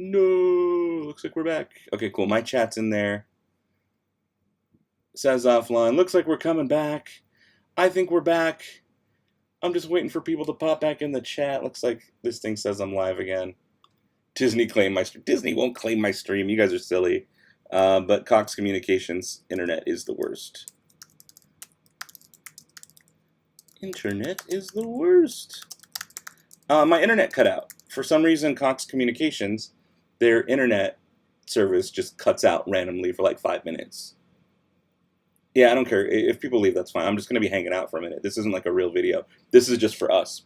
No, looks like we're back. Okay, cool. My chat's in there. Says offline. Looks like we're coming back. I think we're back. I'm just waiting for people to pop back in the chat. Looks like this thing says I'm live again. Disney claimed my stream. Disney won't claim my stream. You guys are silly. But Cox Communications internet is the worst. Internet is the worst. My internet cut out. For some reason, Cox Communications, their internet service just cuts out randomly for like 5 minutes. Yeah, I don't care. If people leave, that's fine. I'm just going to be hanging out for a minute. This isn't like a real video. This is just for us.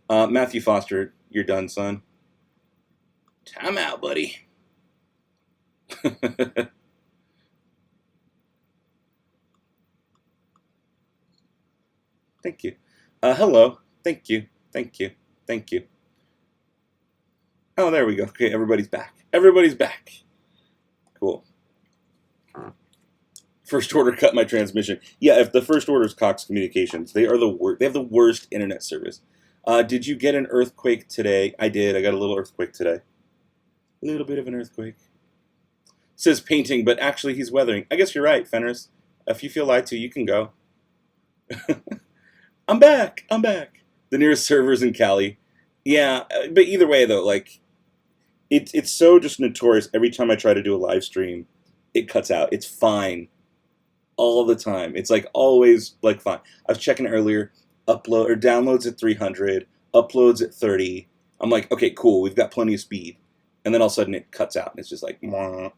Matthew Foster, you're done, son. Time out, buddy. Thank you. Hello. Thank you. Thank you. Thank you. Oh, there we go. Okay, everybody's back. Everybody's back. Cool. First order cut my transmission. Yeah, if the first order is Cox Communications, they are the worst. They have the worst internet service. Did you get an earthquake today? I did. I got a little earthquake today. A little bit of an earthquake. Says painting, but actually he's weathering. I guess you're right, Fenris. If you feel lied to, you can go. I'm back. I'm back. The nearest server's in Cali. Yeah, but either way, though, like, it's so just notorious. Every time I try to do a live stream, it cuts out. It's fine. All the time. It's like always like fine. I was checking earlier, upload or downloads at 300, uploads at 30. I'm like, okay, cool, we've got plenty of speed. And then all of a sudden it cuts out and it's just like, mwah.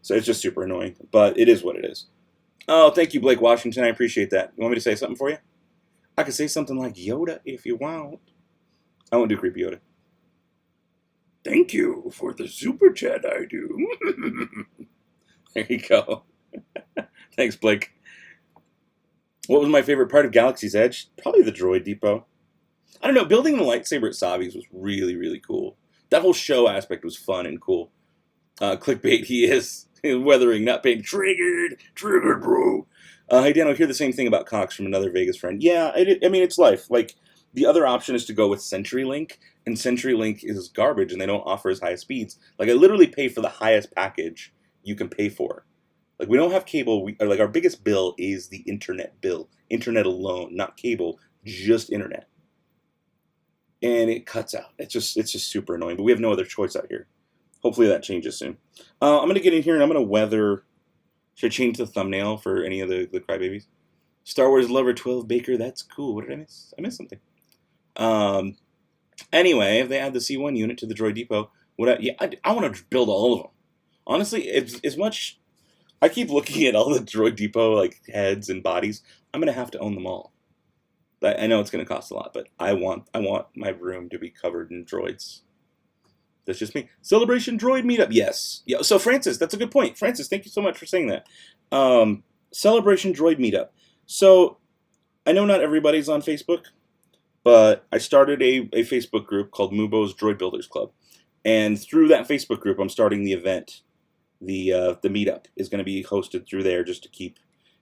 So it's just super annoying, but it is what it is. Oh, thank you, Blake Washington. I appreciate that. You want me to say something for you? I could say something like Yoda if you want. I won't do creepy Yoda. Thank you for the super chat, I do. There you go. Thanks, Blake. What was my favorite part of Galaxy's Edge? Probably the Droid Depot. I don't know, building the lightsaber at Savi's was really, really cool. That whole show aspect was fun and cool. Clickbait, he is. Weathering, not being triggered. Triggered, bro. Hey, Dan, I hear the same thing about Cox from another Vegas friend. Yeah, I mean, it's life. Like, the other option is to go with CenturyLink, and CenturyLink is garbage, and they don't offer as high speeds. Like, I literally pay for the highest package you can pay for. Like, we don't have cable. Like, our biggest bill is the internet bill. Internet alone, not cable, just internet. And it cuts out. It's just super annoying. But we have no other choice out here. Hopefully that changes soon. I'm going to get in here and I'm going to weather. Should I change the thumbnail for any of the crybabies? Star Wars Lover 12 Baker. That's cool. What did I miss? I missed something. Anyway, if they add the C1 unit to the Droid Depot, I want to build all of them. Honestly, as much... I keep looking at all the Droid Depot like heads and bodies. I'm gonna have to own them all. I know it's gonna cost a lot, but I want my room to be covered in droids. That's just me. Celebration Droid Meetup. Yes. Yeah. So Francis, that's a good point. Francis, thank you so much for saying that. Celebration Droid Meetup. So I know not everybody's on Facebook, but I started a Facebook group called Mubo's Droid Builders Club, and through that Facebook group, I'm starting the event. The meetup is going to be hosted through there just to keep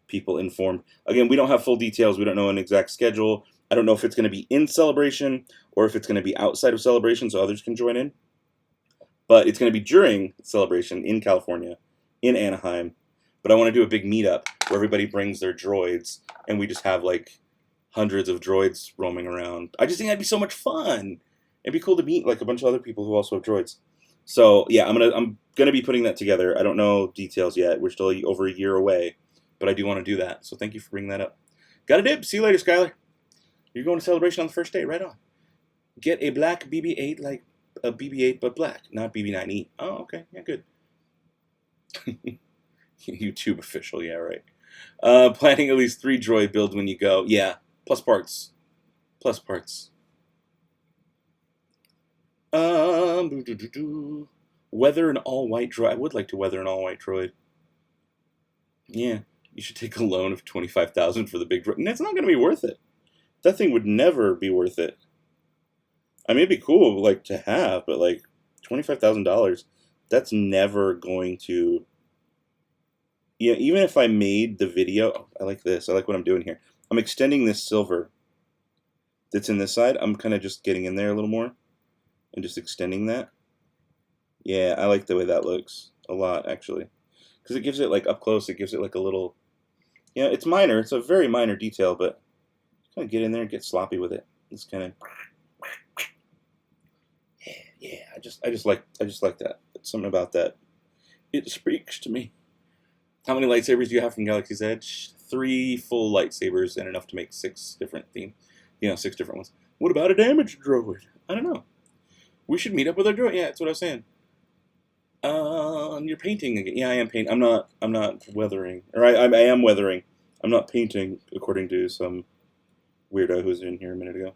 people informed. Again, we don't have full details. We don't know an exact schedule. I don't know if it's going to be in Celebration or if it's going to be outside of Celebration so others can join in. But it's going to be during Celebration in California, in Anaheim. But I want to do a big meetup where everybody brings their droids and we just have like hundreds of droids roaming around. I just think that'd be so much fun. It'd be cool to meet like a bunch of other people who also have droids. So yeah, I'm gonna be putting that together. I don't know details yet. We're still over a year away, but I do want to do that. So thank you for bringing that up. Got a dib. See you later, Skylar. You're going to Celebration on the first day. Right on. Get a black BB-8 like a BB-8 but black, not BB-9E. Oh, okay. Yeah, good. YouTube official. Yeah, right. Planning at least 3 droid builds when you go. Yeah. Plus parts. Plus parts. Weather an all-white droid. I would like to weather an all-white droid. Yeah, you should take a loan of $25,000 for the big droid. And that's not going to be worth it. That thing would never be worth it. I mean, it'd be cool, like, to have, but, like, $25,000, that's never going to... Yeah, even if I made the video... Oh, I like this. I like what I'm doing here. I'm extending this silver that's in this side. I'm kind of just getting in there a little more and just extending that. Yeah, I like the way that looks a lot, actually. Because it gives it, like, up close, it gives it, like, a little... Yeah, it's minor. It's a very minor detail, but kind of get in there and get sloppy with it. It's kind of... Yeah, I just like that. It's something about that. It speaks to me. How many lightsabers do you have from Galaxy's Edge? 3 full lightsabers and enough to make 6 different themes. 6 different ones. What about a damaged droid? I don't know. We should meet up with our droid. Yeah, that's what I was saying. You're painting again. Yeah, I am painting. I'm not weathering. Or I am weathering. I'm not painting, according to some weirdo who was in here a minute ago.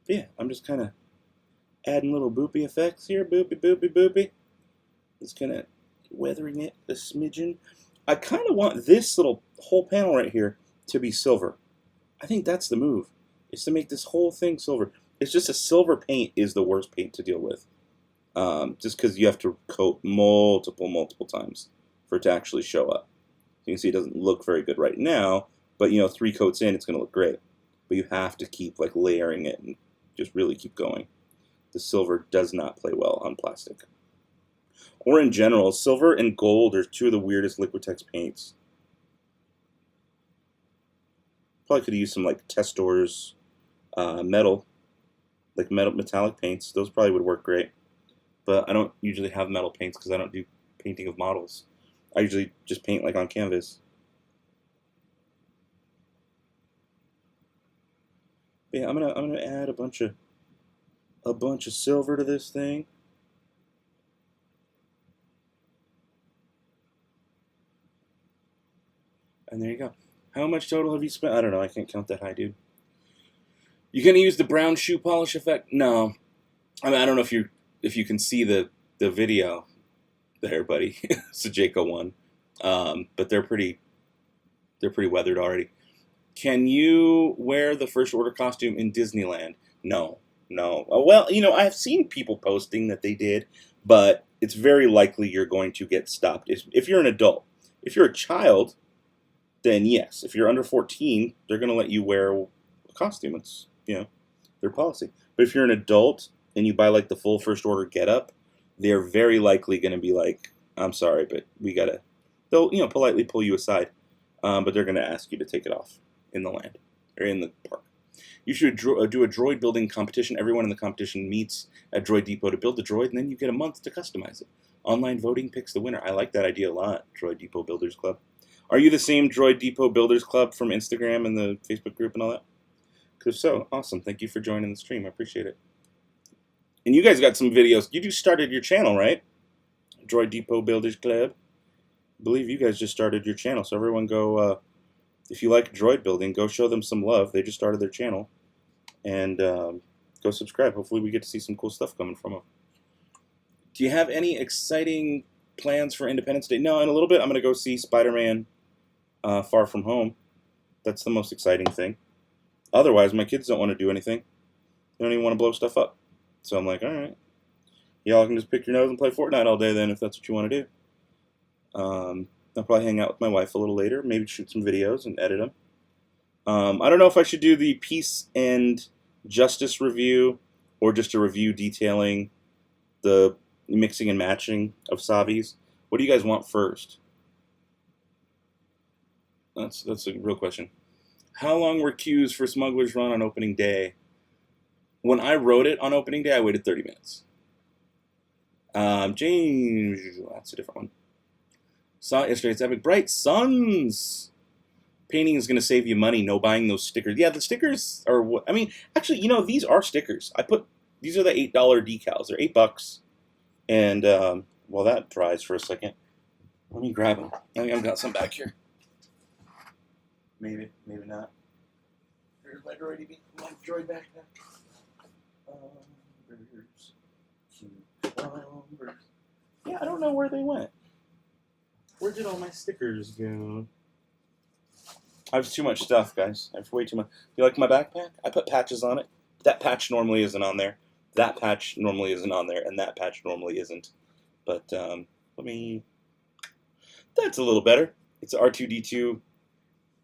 But yeah, I'm just kind of adding little boopy effects here. Boopy, boopy, boopy. Just kind of weathering it a smidgen. I kind of want this little whole panel right here to be silver. I think that's the move. Is to make this whole thing silver. It's just a silver paint is the worst paint to deal with. Just because you have to coat multiple times for it to actually show up. You can see it doesn't look very good right now, but 3 coats in, it's going to look great. But you have to keep like layering it and just really keep going. The silver does not play well on plastic. Or in general, silver and gold are 2 of the weirdest Liquitex paints. Probably could have used some like Testor's metal, like metallic paints. Those probably would work great. But I don't usually have metal paints because I don't do painting of models. I usually just paint like on canvas. But yeah, I'm gonna add a bunch of silver to this thing. And there you go. How much total have you spent? I don't know. I can't count that high, dude. You gonna use the brown shoe polish effect? No. I mean, I don't know if you can see the video there, buddy. It's a Jayco one, but they're pretty weathered already. Can you wear the First Order costume in Disneyland? No, no. Well, I've seen people posting that they did, but it's very likely you're going to get stopped if you're an adult. If you're a child, then yes. If you're under 14, they're going to let you wear a costume. It's their policy. But if you're an adult and you buy like the full First Order getup, they're very likely going to be like, "I'm sorry, but we gotta." They'll politely pull you aside, but they're going to ask you to take it off in the land or in the park. You should do a droid building competition. Everyone in the competition meets at Droid Depot to build the droid, and then you get a month to customize it. Online voting picks the winner. I like that idea a lot. Droid Depot Builders Club. Are you the same Droid Depot Builders Club from Instagram and the Facebook group and all that? Because if so, awesome. Thank you for joining the stream. I appreciate it. And you guys got some videos. You just started your channel, right? Droid Depot Builders Club. I believe you guys just started your channel. So everyone go, if you like droid building, go show them some love. They just started their channel. And go subscribe. Hopefully we get to see some cool stuff coming from them. Do you have any exciting plans for Independence Day? No, in a little bit I'm going to go see Spider-Man Far From Home. That's the most exciting thing. Otherwise, my kids don't want to do anything. They don't even want to blow stuff up. So I'm like, all right. Y'all can just pick your nose and play Fortnite all day then if that's what you want to do. I'll probably hang out with my wife a little later. Maybe shoot some videos and edit them. I don't know if I should do the Peace and Justice review or just a review detailing the mixing and matching of Savis. What do you guys want first? That's a real question. How long were queues for Smuggler's Run on opening day? When I wrote it on opening day, I waited 30 minutes. James, that's a different one. Saw it yesterday. It's epic. Bright Suns. Painting is going to save you money. No buying those stickers. Yeah, the stickers are what. I mean, actually, these are stickers. These are the $8 decals. They're $8. And while that dries for a second, let me grab them. I think I've got some back here. Maybe not. There's my droid backpack. Cucumbers. Yeah, I don't know where they went. Where did all my stickers go? I have too much stuff, guys. I have way too much. You like my backpack? I put patches on it. That patch normally isn't on there. That patch normally isn't on there, and that patch normally isn't. But let me. That's a little better. It's R2D2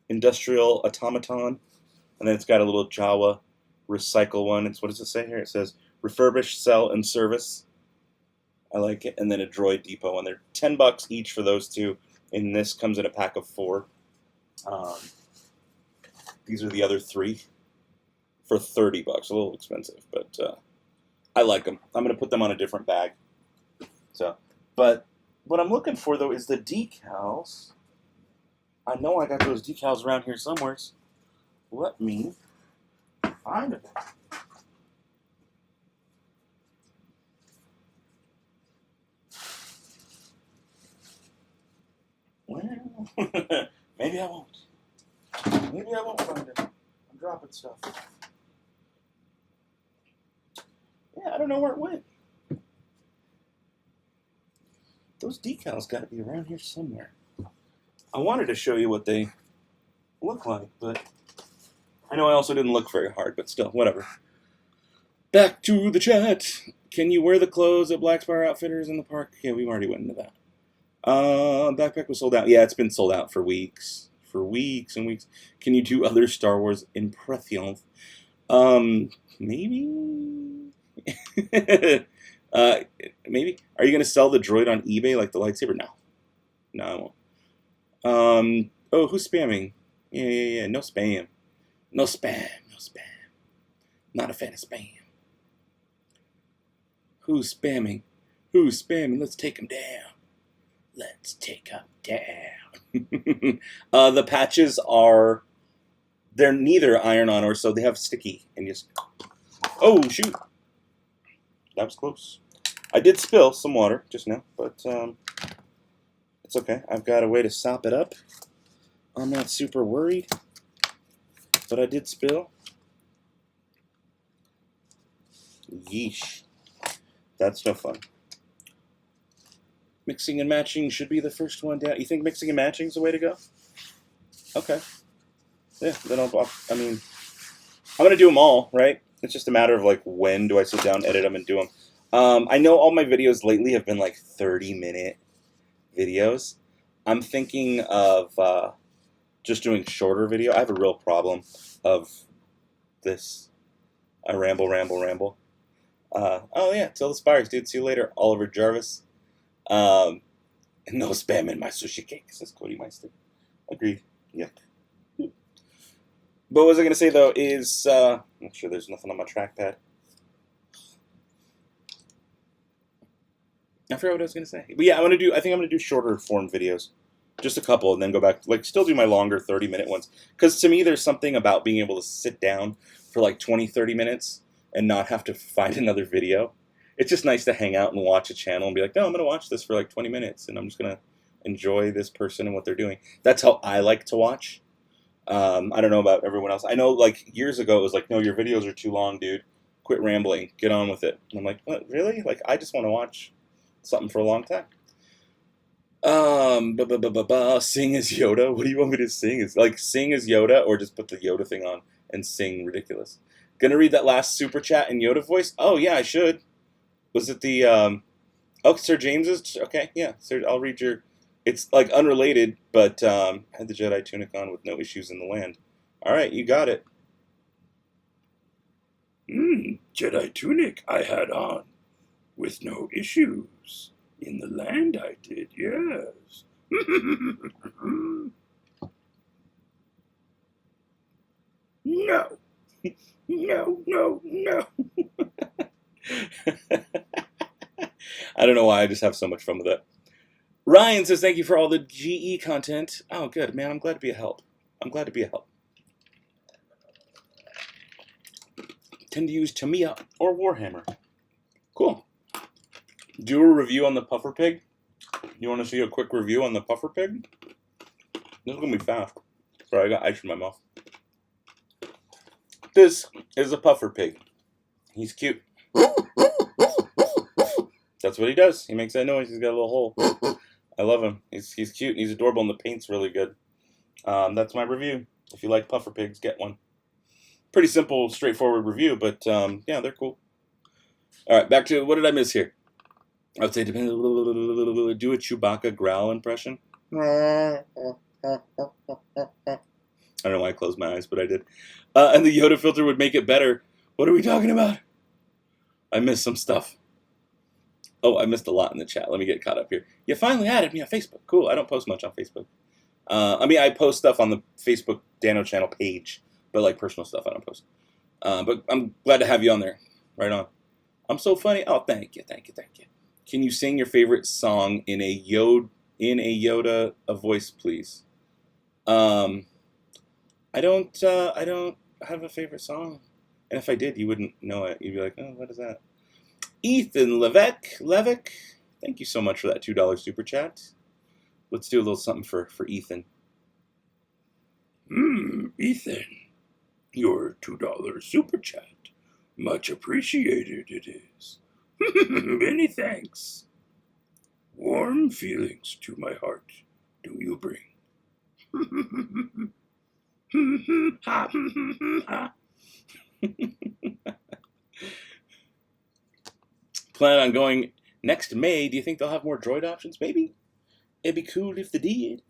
Industrial Automaton, and then it's got a little Jawa Recycle one. What does it say here? It says refurbish, sell, and service. I like it. And then a Droid Depot, and they're $10 each for those two. And this comes in a pack of 4. These are the other 3 for $30. A little expensive, but I like them. I'm gonna put them on a different bag. So, but what I'm looking for though is the decals. I know I got those decals around here somewhere. Let me find them. Well, maybe I won't. Maybe I won't find them. I'm dropping stuff. Yeah, I don't know where it went. Those decals got to be around here somewhere. I wanted to show you what they look like, but I know I also didn't look very hard, but still, whatever. Back to the chat. Can you wear the clothes at Black Spire Outfitters in the park? Yeah, we've already went into that. Backpack was sold out. Yeah, it's been sold out for weeks. For weeks and weeks. Can you do other Star Wars impressions? Maybe? Maybe? Are you going to sell the droid on eBay like the lightsaber? No. No, I won't. Oh, who's spamming? Yeah. No spam. No spam. No spam. Not a fan of spam. Who's spamming? Who's spamming? Let's take him down. Let's take him down. The patches are... They're neither iron-on or so. They have sticky. And just... Oh, shoot. That was close. I did spill some water just now, but it's okay. I've got a way to sop it up. I'm not super worried, but I did spill. Yeesh. That's no fun. Mixing and matching should be the first one down. You think mixing and matching is the way to go? Okay. Yeah, then I'm going to do them all, right? It's just a matter of, like, when do I sit down, edit them, and do them. I know all my videos lately have been, like, 30-minute videos. I'm thinking of just doing shorter video. I have a real problem of this. I ramble. Oh, yeah, till the spires, dude. See you later, Oliver Jarvis. No spam in my sushi cake, says Cody Meister. Agreed. Yep. But what was I going to say, though, is... make sure there's nothing on my trackpad. I forgot what I was going to say. But yeah, I think I'm going to do shorter form videos. Just a couple, and then go back... Like, still do my longer 30-minute ones. Because to me, there's something about being able to sit down for like 20, 30 minutes and not have to find another video. It's just nice to hang out and watch a channel and be like, no, I'm going to watch this for like 20 minutes, and I'm just going to enjoy this person and what they're doing. That's how I like to watch. I don't know about everyone else. I know, like, years ago, it was like, no, your videos are too long, dude. Quit rambling. Get on with it. And I'm like, what, really? Like, I just want to watch something for a long time. Sing as Yoda? What do you want me to sing? Is like, sing as Yoda, or just put the Yoda thing on and sing ridiculous? Gonna read that last super chat in Yoda voice? Oh, yeah, I should. Was it the, oh, Sir James's? Okay, yeah, Sir, I'll read your... It's, like, unrelated, but I had the Jedi tunic on with no issues in the land. All right, you got it. Jedi tunic I had on with no issues. In the land I did, yes. No. No. I don't know why, I just have so much fun with that. Ryan says, thank you for all the GE content. Oh, good, man. I'm glad to be a help. Tend to use Tamiya or Warhammer. Cool. Do a review on the puffer pig? You want to see a quick review on the puffer pig? This is going to be fast. Sorry, I got ice in my mouth. This is a puffer pig. He's cute. That's what he does. He makes that noise. He's got a little hole. I love him. He's cute and he's adorable, and the paint's really good. That's my review. If you like puffer pigs, get one. Pretty simple, straightforward review, but yeah, they're cool. All right, back to what did I miss here? I would say do a Chewbacca growl impression. I don't know why I closed my eyes, but I did. And the Yoda filter would make it better. What are we talking about? I missed some stuff. Oh, I missed a lot in the chat. Let me get caught up here. You finally added me on Facebook. Cool. I don't post much on Facebook. I mean, I post stuff on the Facebook Dano channel page, but like personal stuff I don't post. But I'm glad to have you on there. Right on. I'm so funny. Oh, thank you. Can you sing your favorite song in a Yoda voice, please? I don't have a favorite song, and if I did, you wouldn't know it. You'd be like, oh, what is that? Ethan Levick, thank you so much for that $2 super chat. Let's do a little something for Ethan. Ethan, your $2 super chat. Much appreciated it is. Many thanks. Warm feelings to my heart do you bring. Plan on going next May. Do you think they'll have more droid options? Maybe. It'd be cool if they did.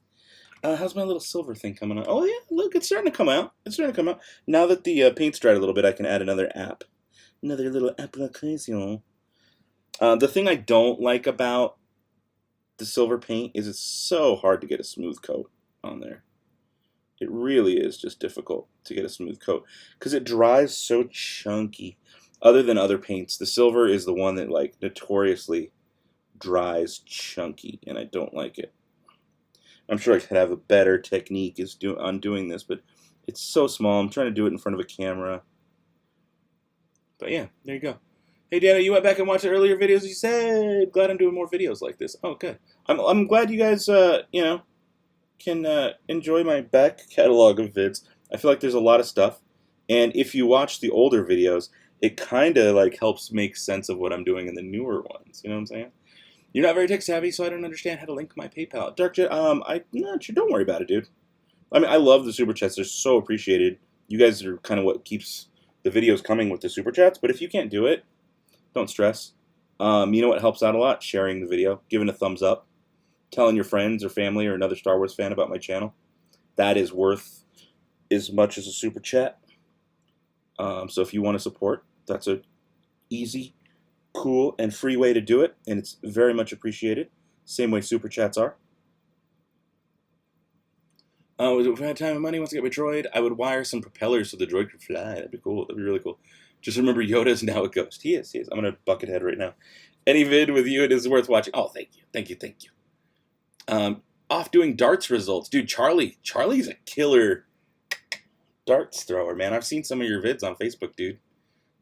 How's my little silver thing coming on? Oh, yeah, look, it's starting to come out. Now that the paint's dried a little bit, I can add another app. Another little application. The thing I don't like about the silver paint is it's so hard to get a smooth coat on there. It really is just difficult to get a smooth coat because it dries so chunky. Other than other paints, the silver is the one that like notoriously dries chunky, and I don't like it. I'm sure I could have a better technique on doing this, but it's so small. I'm trying to do it in front of a camera. But yeah, there you go. Hey, Dana, you went back and watched the earlier videos. You said, glad I'm doing more videos like this. Oh, good. I'm glad you guys, can enjoy my back catalog of vids. I feel like there's a lot of stuff. And if you watch the older videos, it kind of like helps make sense of what I'm doing in the newer ones. You know what I'm saying? You're not very tech savvy, so I don't understand how to link my PayPal. Darkjet, I'm not sure. Don't worry about it, dude. I mean, I love the super chats. They're so appreciated. You guys are kind of what keeps the videos coming with the super chats. But if you can't do it, don't stress. You know what helps out a lot? Sharing the video, giving a thumbs up, telling your friends or family or another Star Wars fan about my channel. That is worth as much as a super chat. So if you want to support, that's a easy, cool, and free way to do it, and it's very much appreciated. Same way super chats are. If I had time and money, once I get my droid, I would wire some propellers so the droid could fly. That'd be cool. That'd be really cool. Just remember, Yoda's now a ghost. He is. I'm gonna buckethead right now. Any vid with you, it is worth watching. Oh, thank you. Off doing darts results, dude. Charlie's a killer darts thrower, man. I've seen some of your vids on Facebook, dude.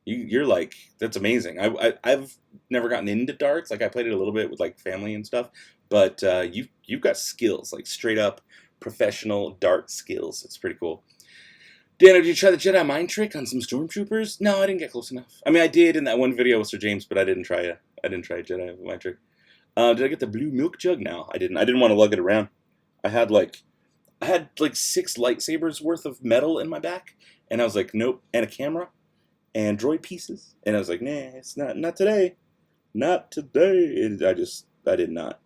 You're like, that's amazing. I've never gotten into darts. Like I played it a little bit with like family and stuff, but you've got skills, like straight up professional dart skills. It's pretty cool. Dan, did you try the Jedi mind trick on some stormtroopers? No, I didn't get close enough. I mean, I did in that one video with Sir James, but I didn't try a Jedi mind trick. Did I get the blue milk jug? No, I didn't. I didn't want to lug it around. I had like 6 lightsabers worth of metal in my back, and I was like, nope, and a camera. And droid pieces, and I was like, nah, it's not today, not today. I did not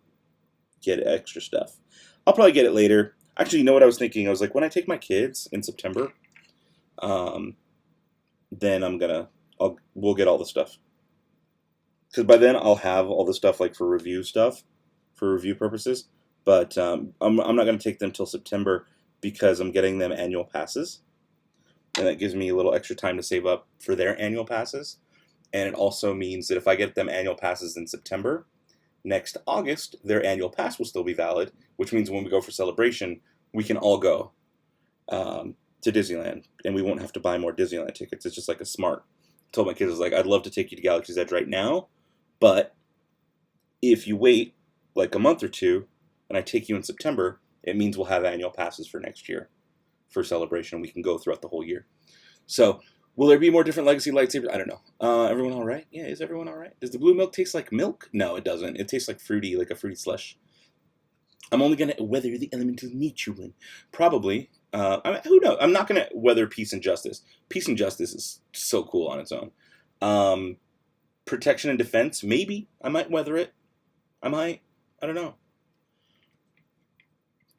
get we'll stuff. I'll probably get it later. Actually, you know what I was thinking? I was like, when I take my kids in September, then we'll get all the stuff, because by then I'll have all the stuff like for review purposes. But I'm not gonna take them till September because I'm getting them annual passes. And that gives me a little extra time to save up for their annual passes. And it also means that if I get them annual passes in September, next August, their annual pass will still be valid, which means when we go for Celebration, we can all go to Disneyland, and we won't have to buy more Disneyland tickets. It's just like a smart. I told my kids, I was like, I'd love to take you to Galaxy's Edge right now, but if you wait like a month or two, and I take you in September, it means we'll have annual passes for next year. For Celebration, we can go throughout the whole year. So, will there be more different legacy lightsabers? I don't know. Everyone all right? Yeah, is everyone all right? Does the blue milk taste like milk? No, it doesn't. It tastes like a fruity slush. I'm only gonna weather the elemental nature one. Probably. Who knows? I'm not gonna weather Peace and Justice. Peace and Justice is so cool on its own. Protection and Defense, maybe. I might weather it. I don't know.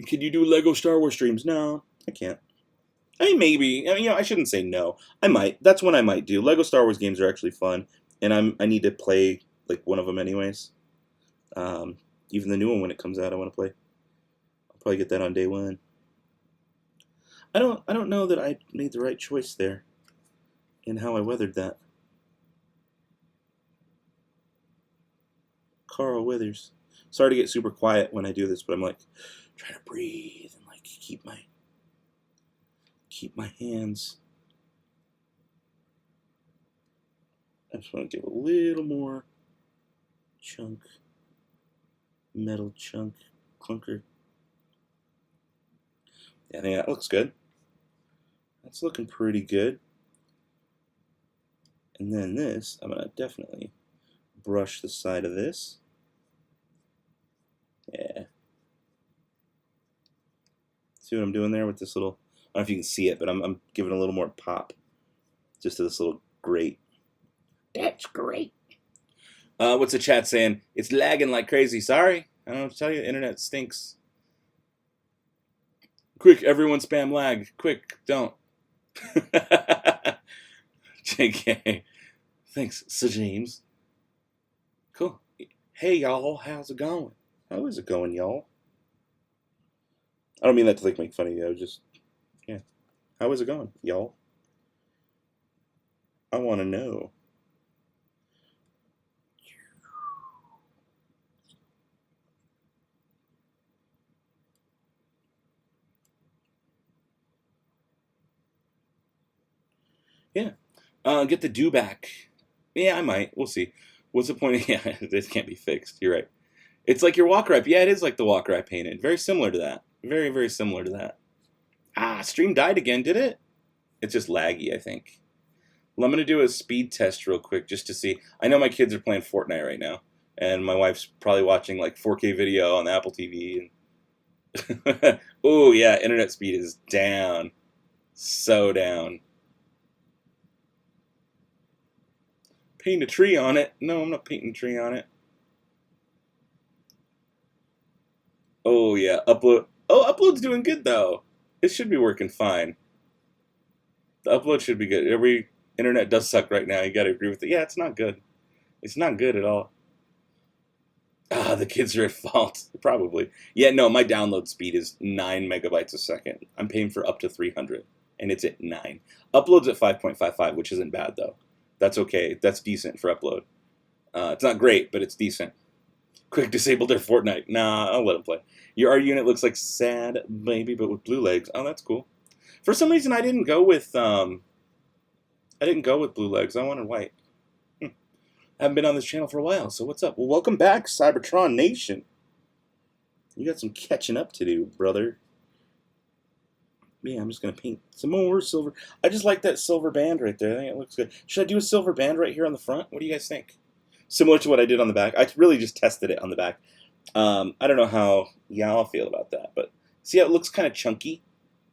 Can you do Lego Star Wars streams? No. I can't. I mean, maybe. I mean, I shouldn't say no. I might. That's when I might do. Lego Star Wars games are actually fun, and I need to play like one of them anyways. Even the new one when it comes out, I want to play. I'll probably get that on day one. I don't know that I made the right choice there in how I weathered that. Carl Withers. Sorry to get super quiet when I do this, but I'm like trying to breathe and like keep my hands. I just want to give a little more chunk, metal chunk, clunker. Yeah, I think that looks good. That's looking pretty good. And then this, I'm gonna definitely brush the side of this. Yeah. See what I'm doing there with this little, I don't know if you can see it, but I'm giving a little more pop just to this little grate. That's great. What's the chat saying? It's lagging like crazy. Sorry. I don't know what to tell you. The internet stinks. Quick, everyone spam lag. Quick, don't. JK. Thanks, Sir James. Cool. Hey, y'all. How's it going? How is it going, y'all? I don't mean that to like make fun of you. I was just, yeah. How is it going, y'all? I want to know. Yeah. Get the do back. Yeah, I might. We'll see. What's the point of, yeah, this can't be fixed. You're right. It's like your walker app. Yeah, it is like the walker I painted. Very similar to that. Very, very similar to that. Ah, stream died again, did it? It's just laggy, I think. Well, I'm going to do a speed test real quick just to see. I know my kids are playing Fortnite right now, and my wife's probably watching like 4K video on the Apple TV. And oh, yeah, internet speed is down. So down. Paint a tree on it. No, I'm not painting a tree on it. Oh, yeah, upload. Oh, upload's doing good, though. It should be working fine. The upload should be good. Every internet does suck right now. You got to agree with it. Yeah, it's not good. It's not good at all. Ah, the kids are at fault. Probably. Yeah, no, my download speed is 9 megabytes a second. I'm paying for up to 300, and it's at 9. Upload's at 5.55, which isn't bad, though. That's okay. That's decent for upload. It's not great, but it's decent. Quick, disable their Fortnite. Nah, I'll let them play. Your R unit looks like sad baby, but with blue legs. Oh, that's cool. For some reason, I didn't go with blue legs. I wanted white. I haven't been on this channel for a while, so what's up? Well, welcome back, Cybertron Nation. You got some catching up to do, brother. Yeah, I'm just going to paint some more silver. I just like that silver band right there. I think it looks good. Should I do a silver band right here on the front? What do you guys think? Similar to what I did on the back. I really just tested it on the back. I don't know how y'all feel about that, but see how it looks kind of chunky?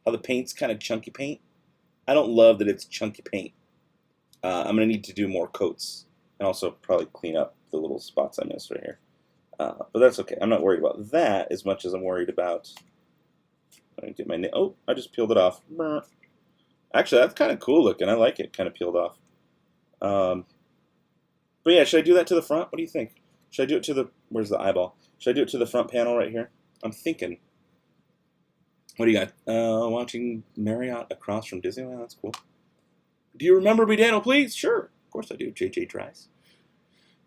How the paint's kind of chunky paint? I don't love that it's chunky paint. I'm going to need to do more coats and also probably clean up the little spots I missed right here. But that's okay. I'm not worried about that as much as I'm worried about... Get my oh, I just peeled it off. Actually, that's kind of cool looking. I like it kind of peeled off. But yeah, should I do that to the front? What do you think? Should I do it to the... Where's the eyeball? Should I do it to the front panel right here? I'm thinking. What do you got? Watching Marriott across from Disneyland. That's cool. Do you remember me, Daniel, please? Sure. Of course I do. JJ tries.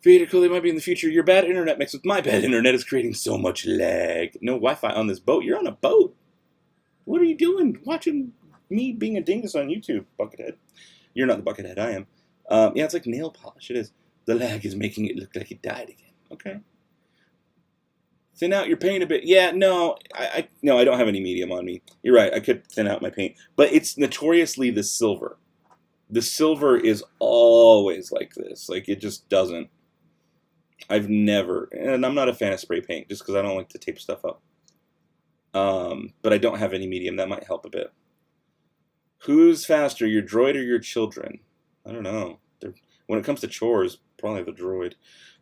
Theoretically, might be in the future. Your bad internet mixed with my bad internet is creating so much lag. No Wi-Fi on this boat. You're on a boat. What are you doing? Watching me being a dingus on YouTube, Buckethead. You're not the Buckethead, I am. Yeah, it's like nail polish. It is. The lag is making it look like it died again. Okay. Thin out your paint a bit. Yeah, no, no, I don't have any medium on me. You're right. I could thin out my paint, but it's notoriously the silver. The silver is always like this. Like it just doesn't. I've never, and I'm not a fan of spray paint just because I don't like to tape stuff up. But I don't have any medium. That might help a bit. Who's faster, your droid or your children? I don't know. When it comes to chores, probably the droid.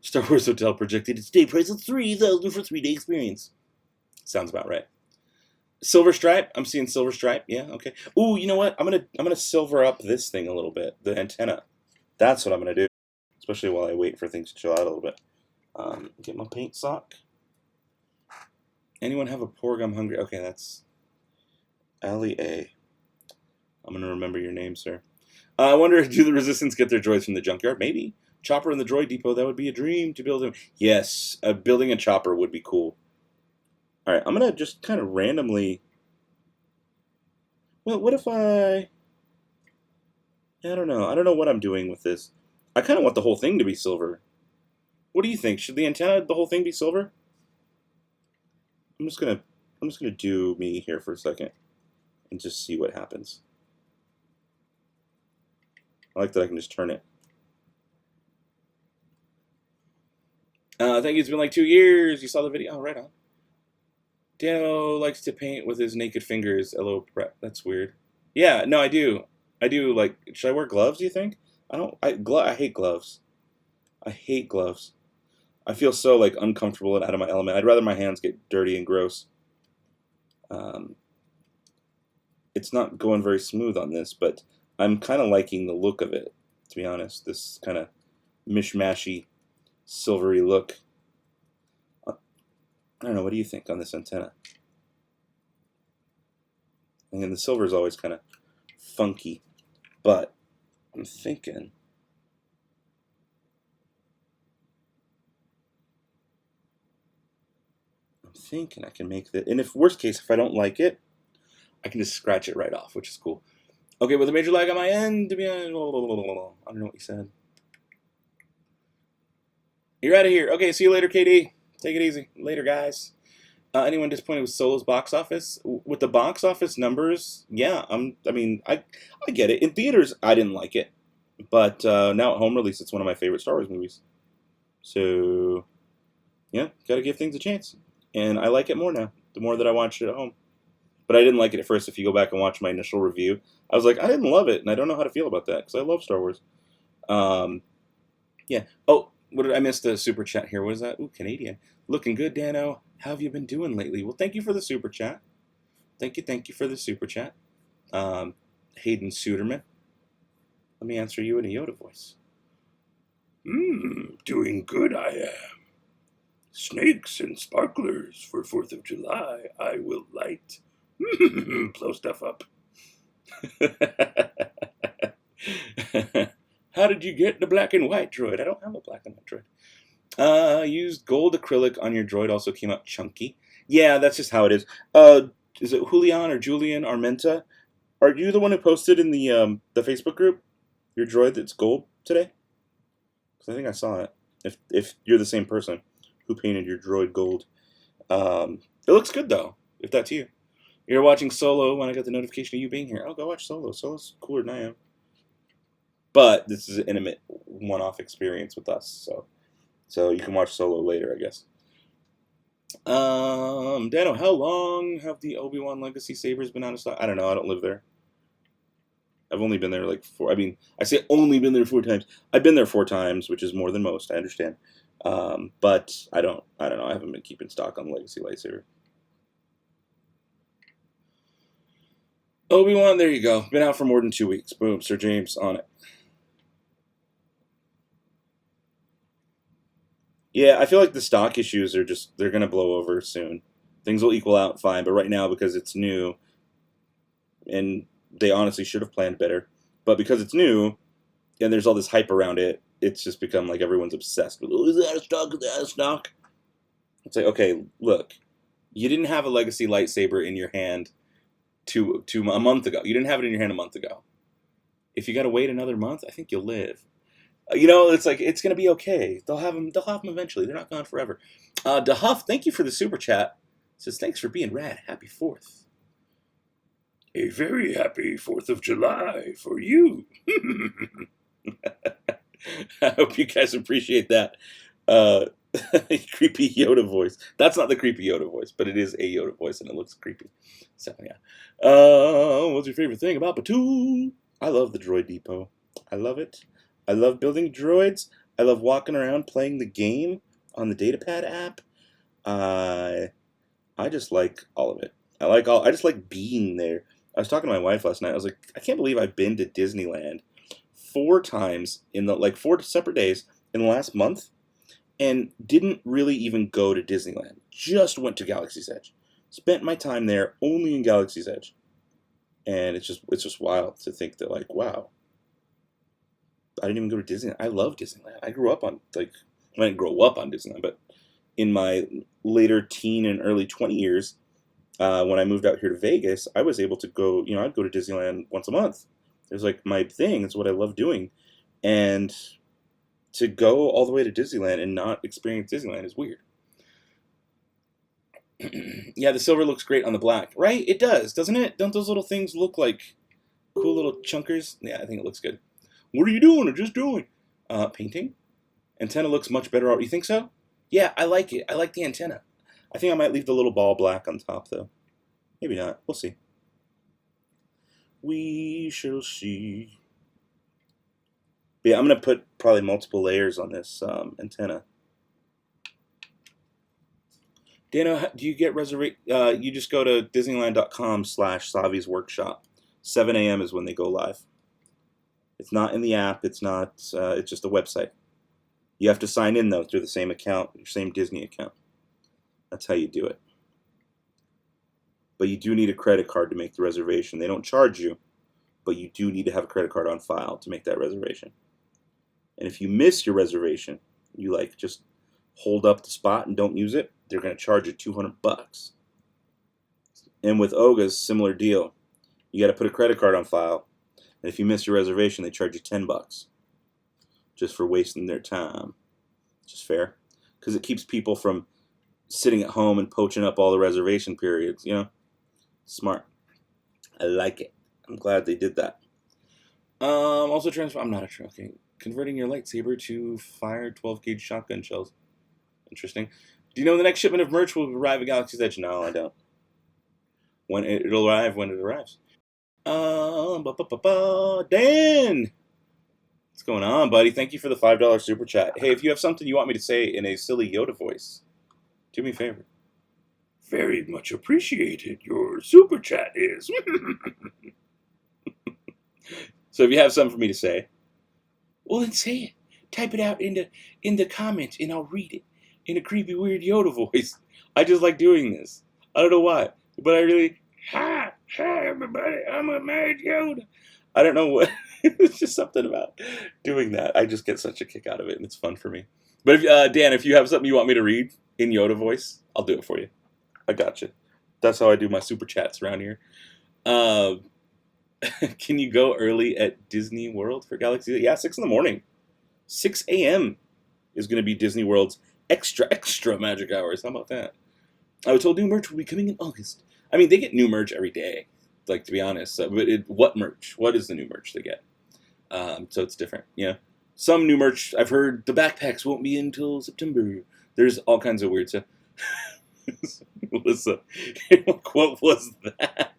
Star Wars Hotel projected its day price of $3,000 for 3-day experience. Sounds about right. Silver stripe. I'm seeing silver stripe. Yeah. Okay. Ooh, you know what? I'm gonna silver up this thing a little bit. The antenna. That's what I'm gonna do. especially while I wait for things to chill out a little bit. Get my paint sock. Anyone have a porg? I'm hungry. Okay, that's Allie A. I'm going to remember your name, sir. I wonder, do the Resistance get their droids from the junkyard? Maybe. Chopper in the Droid Depot, that would be a dream to build him. Yes, building a chopper would be cool. Alright, I'm going to just kind of randomly... Well, what if I don't know. I don't know what I'm doing with this. I kind of want the whole thing to be silver. What do you think? Should the antenna, the whole thing be silver? I'm just gonna do me here for a second and just see what happens. I like that I can just turn it. Thank you. It's been like 2 years. You saw the video. Oh, right on. Dano likes to paint with his naked fingers. Hello, prep. That's weird. Yeah, no, I do. I do. Like, should I wear gloves? Do you think? I don't. I hate gloves. I hate gloves. I feel so like uncomfortable and out of my element. I'd rather my hands get dirty and gross. It's not going very smooth on this, but I'm kind of liking the look of it, to be honest. This kind of mishmashy, silvery look. I don't know, what do you think on this antenna? And the silver is always kind of funky, but I'm thinking... I can make that, and if worst case, if I don't like it, I can just scratch it right off, which is cool. Okay, with a major lag on my end, to be honest, I don't know what you said. You're out of here. Okay, see you later, KD. Take it easy. Later, guys. Anyone disappointed with Solo's box office? With the box office numbers, yeah, I get it. In theaters, I didn't like it, but now at home release, it's one of my favorite Star Wars movies. So, yeah, gotta give things a chance. And I like it more now, the more that I watch it at home. But I didn't like it at first. If you go back and watch my initial review, I was like, I didn't love it, and I don't know how to feel about that, because I love Star Wars. Yeah. Oh, what did I miss the super chat here? What is that? Ooh, Canadian. Looking good, Dano. How have you been doing lately? Well, thank you for the super chat. Thank you for the super chat. Hayden Suderman. Let me answer you in a Yoda voice. Doing good I am. Snakes and sparklers for 4th of July, I will light. Blow stuff up. How did you get the black and white droid? I don't have a black and white droid. Used gold acrylic on your droid, also came out chunky. Yeah, that's just how it is. Is it Julian or Julian Armenta? Are you the one who posted in the Facebook group your droid that's gold today? Because I think I saw it. If you're the same person who painted your droid gold. It looks good, though, if that's you. You're watching Solo when I got the notification of you being here. Oh, go watch Solo. Solo's cooler than I am. But this is an intimate, one-off experience with us, so you can watch Solo later, I guess. Dano, how long have the Obi-Wan Legacy sabers been out of stock? I don't know. I don't live there. I've only been there like 4. I mean, I say only been there 4 times. I've been there 4 times, which is more than most. I understand. But I don't know. I haven't been keeping stock on the Legacy lightsaber. Obi-Wan, there you go. Been out for more than 2 weeks. Boom, Sir James on it. Yeah, I feel like the stock issues are they're going to blow over soon. Things will equal out fine, but right now, because it's new, and they honestly should have planned better, but because it's new, and there's all this hype around it, it's just become like everyone's obsessed with, oh, is that out of stock? Is that out of stock? It's like, okay, look, you didn't have a Legacy lightsaber in your hand a month ago. You didn't have it in your hand a month ago. If you got to wait another month, I think you'll live. It's like, it's going to be okay. They'll have them eventually. They're not gone forever. DeHuff, thank you for the super chat. Says, thanks for being rad. Happy 4th. A very happy 4th of July for you. I hope you guys appreciate that. Creepy Yoda voice. That's not the creepy Yoda voice, but it is a Yoda voice, and it looks creepy. So, yeah. What's your favorite thing about Batuu? I love the Droid Depot. I love it. I love building droids. I love walking around playing the game on the Datapad app. I just like all of it. I just like being there. I was talking to my wife last night. I was like, I can't believe I've been to Disneyland 4 times in the like 4 separate days in the last month, and didn't really even go to Disneyland. Just went to Galaxy's Edge. Spent my time there only in Galaxy's Edge. And it's just wild to think that, like, wow, I didn't even go to Disneyland. I love Disneyland. I grew up on, like, I didn't grow up on Disneyland, but in my later teen and early 20 years, when I moved out here to Vegas, I was able to go, I'd go to Disneyland once a month. It was like my thing. It's what I love doing. And to go all the way to Disneyland and not experience Disneyland is weird. Yeah, the silver looks great on the black. Right? It does, doesn't it? Don't those little things look like cool little chunkers? Yeah, I think it looks good. What are you doing? I'm just doing. Painting. Antenna looks much better. You think so? Yeah, I like it. I like the antenna. I think I might leave the little ball black on top, though. Maybe not. We'll see. We shall see. But yeah, I'm going to put probably multiple layers on this antenna. Dano, do you get you just go to disneyland.com/Savi's workshop. 7 a.m. is when they go live. It's not in the app. It's not. It's just a website. You have to sign in, though, through the same account, your same Disney account. That's how you do it. But you do need a credit card to make the reservation. They don't charge you, but you do need to have a credit card on file to make that reservation. And if you miss your reservation, you just hold up the spot and don't use it, they're going to charge you $200. And with Oga's, similar deal. You got to put a credit card on file, and if you miss your reservation, they charge you $10 just for wasting their time. Just fair, because it keeps people from sitting at home and poaching up all the reservation periods. Smart. I like it. I'm glad they did that. Also I'm not a okay. Converting your lightsaber to fire 12-gauge shotgun shells. Interesting. Do you know when the next shipment of merch will arrive at Galaxy's Edge? No, I don't. When it'll arrive when it arrives. Dan! What's going on, buddy? Thank you for the $5 super chat. Hey, if you have something you want me to say in a silly Yoda voice, do me a favor. Very much appreciated. Your super chat is. So if you have something for me to say, well, then say it. Type it out in the comments, and I'll read it in a creepy, weird Yoda voice. I just like doing this. I don't know why, but I really. Hi, everybody. I'm a mad Yoda. I don't know what. It's just something about doing that. I just get such a kick out of it, and it's fun for me. But if Dan, if you have something you want me to read in Yoda voice, I'll do it for you. I got you. That's how I do my super chats around here. Can you go early at Disney World for Galaxy? Yeah, 6 in the morning. 6 a.m. is going to be Disney World's extra magic hours. How about that? I was told new merch will be coming in August. I mean, they get new merch every day, to be honest. But what merch? What is the new merch they get? So it's different. Some new merch, I've heard the backpacks won't be until September. There's all kinds of weird stuff. Melissa, what was that?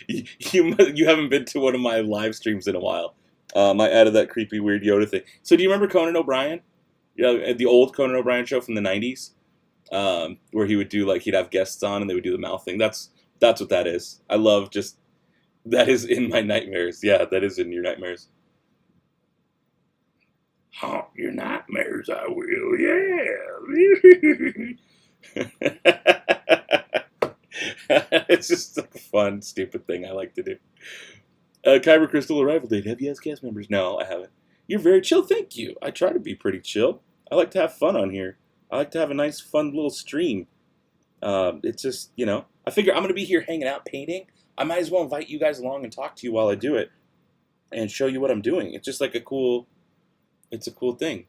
You haven't been to one of my live streams in a while. I added that creepy, weird Yoda thing. So do you remember Conan O'Brien? The old Conan O'Brien show from the 90s? Where he would do, he'd have guests on and they would do the mouth thing. That's what that is. I love that is in my nightmares. Yeah, that is in your nightmares. Haunt your nightmares, I will, yeah. It's just a fun, stupid thing I like to do. Kyber Crystal arrival date. Have you asked cast members? No, I haven't. You're very chill. Thank you. I try to be pretty chill. I like to have fun on here. I like to have a nice, fun little stream. It's just, I figure I'm going to be here hanging out, painting. I might as well invite you guys along and talk to you while I do it and show you what I'm doing. It's just it's a cool thing.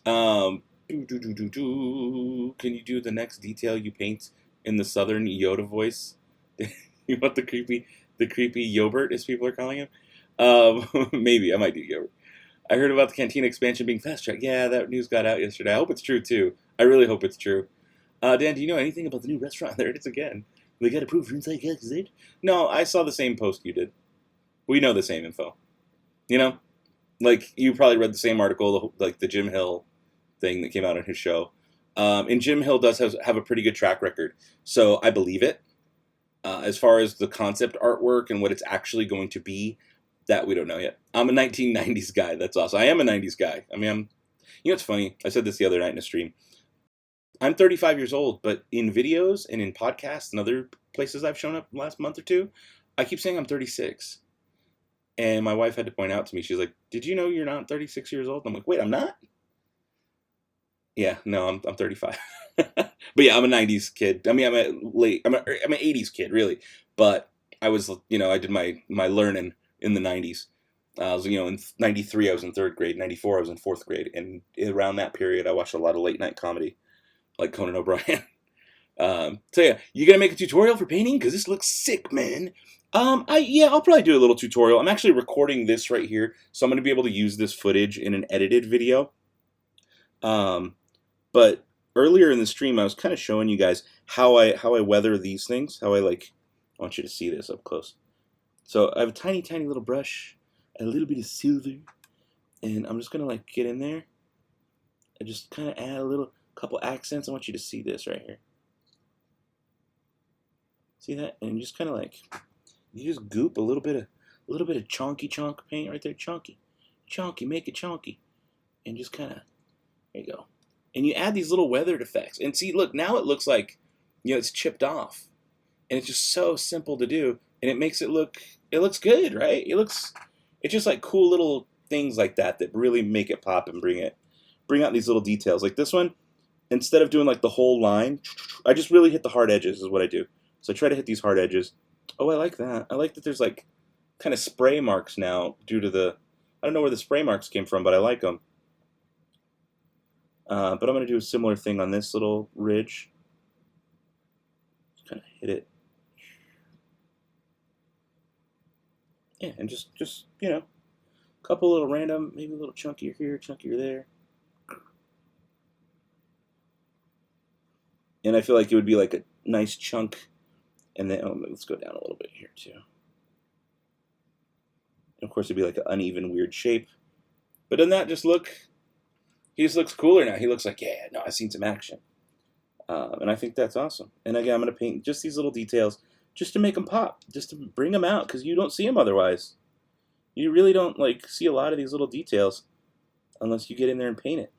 Can you do the next detail you paint in the Southern Yoda voice? You want the creepy Yobert, as people are calling him? Maybe I might do Yobert. I heard about the Cantina expansion being fast-tracked. Yeah, that news got out yesterday. I hope it's true, too. I really hope it's true. Dan, do you know anything about the new restaurant? There it is again. They got approved for Inside Galaxy's Edge? No, I saw the same post you did. We know the same info. You probably read the same article, the Jim Hill thing that came out on his show. And Jim Hill does have a pretty good track record. So I believe it. As far as the concept artwork and what it's actually going to be, That we don't know yet. I'm a 1990s guy. That's awesome. I am a 90s guy. I mean, you know, it's funny. I said this the other night in a stream. I'm 35 years old, but in videos and in podcasts and other places I've shown up the last month or two, I keep saying I'm 36. And my wife had to point out to me, she's like, "Did you know you're not 36 years old?" I'm like, "Wait, I'm not?" Yeah, no, I'm 35. But yeah, I'm a 90s kid. I mean, I'm an 80s kid, really. But I was, you know, I did my learning in the 90s. I was, you know, in 93, I was in third grade. 94, I was in fourth grade. And around that period, I watched a lot of late night comedy, like Conan O'Brien. So yeah, you gonna make a tutorial for painting? Because this looks sick, man. I'll probably do a little tutorial. I'm actually recording this right here, so I'm gonna be able to use this footage in an edited video. But earlier in the stream, I was kind of showing you guys how I weather these things. How I want you to see this up close. So I have a tiny, tiny little brush, a little bit of silver, and I'm just gonna like get in there and just kind of add a couple accents. I want you to see this right here. See that? And just kind of like you just goop a little bit of chunky chunk paint right there, chunky, make it chunky, and just kind of there you go. And you add these little weathered effects, and see, look, now it looks like, you know, it's chipped off, and it's just so simple to do, and it makes it looks good, right? It's just like cool little things like that really make it pop and bring out these little details. Like this one, instead of doing like the whole line, I just really hit the hard edges is what I do. So I try to hit these hard edges. Oh, I like that. I like that there's like kind of spray marks now due to I don't know where the spray marks came from, but I like them. But I'm going to do a similar thing on this little ridge. Just kind of hit it. Yeah, and just you know, a couple little random, maybe a little chunkier here, chunkier there. And I feel like it would be like a nice chunk. And then, let's go down a little bit here too. And of course, it'd be like an uneven, weird shape. But doesn't that just he just looks cooler now. He looks like, yeah, no, I've seen some action. And I think that's awesome. And again, I'm going to paint just these little details just to make them pop, just to bring them out, because you don't see them otherwise. You really don't like see a lot of these little details unless you get in there and paint it.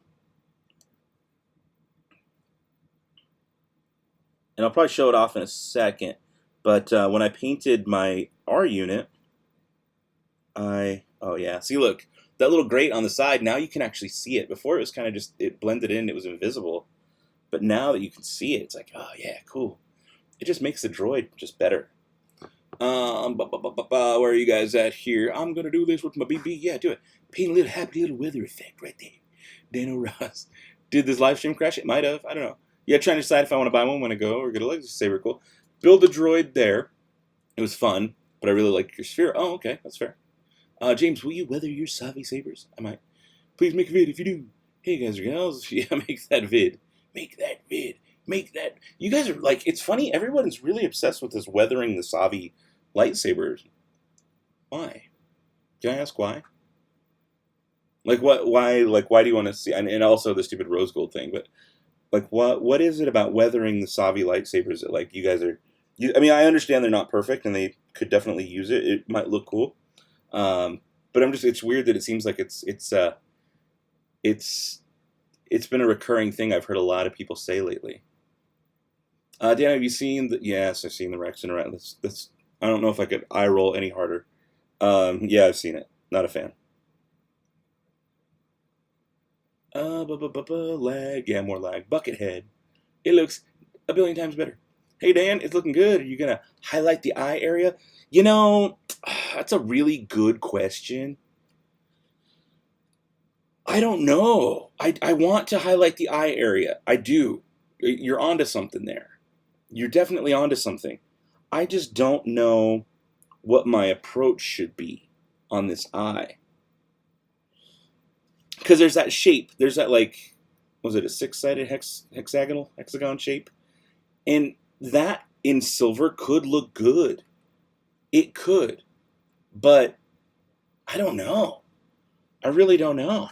And I'll probably show it off in a second. But when I painted my R unit, oh yeah, see, look, that little grate on the side, now you can actually see it. Before it was kind of just, it blended in, it was invisible. But now that you can see it, it's like, oh yeah, cool. It just makes the droid just better. Where are you guys at here? I'm going to do this with my BB. Yeah, do it. Paint a little happy little weather effect right there. Dano Ross. Did this live stream crash? It might have. I don't know. Yeah, trying to decide if I want to buy one when I go or get a lightsaber. Cool. Build a droid there. It was fun, but I really like your sphere. Oh, okay. That's fair. James, will you weather your Savi sabers? I might. Please make a vid if you do. Hey, guys or gals. Yeah, make that vid. Make that vid. Make that. You guys are like, it's funny. Everyone's really obsessed with this weathering the Savi lightsabers. Why? Can I ask why? Like, what? Why? Like, why do you want to see? And also the stupid rose gold thing, but like, what is it about weathering the Savi lightsabers that like you guys are? I mean, I understand they're not perfect and they could definitely use it. It might look cool, but it's weird that it seems like it's been a recurring thing I've heard a lot of people say lately. Dan, have you seen the? Yes, I've seen the Rex and around. That's. I don't know if I could eye roll any harder. Yeah, I've seen it. Not a fan. Lag. Yeah, more lag. Buckethead. It looks a billion times better. Hey, Dan, it's looking good. Are you going to highlight the eye area? You know, that's a really good question. I don't know. I want to highlight the eye area. I do. You're onto something there. You're definitely onto something. I just don't know what my approach should be on this eye. Because there's that shape. There's that, like, was it a six-sided hexagon shape? And that in silver could look good. It could. But I don't know. I really don't know.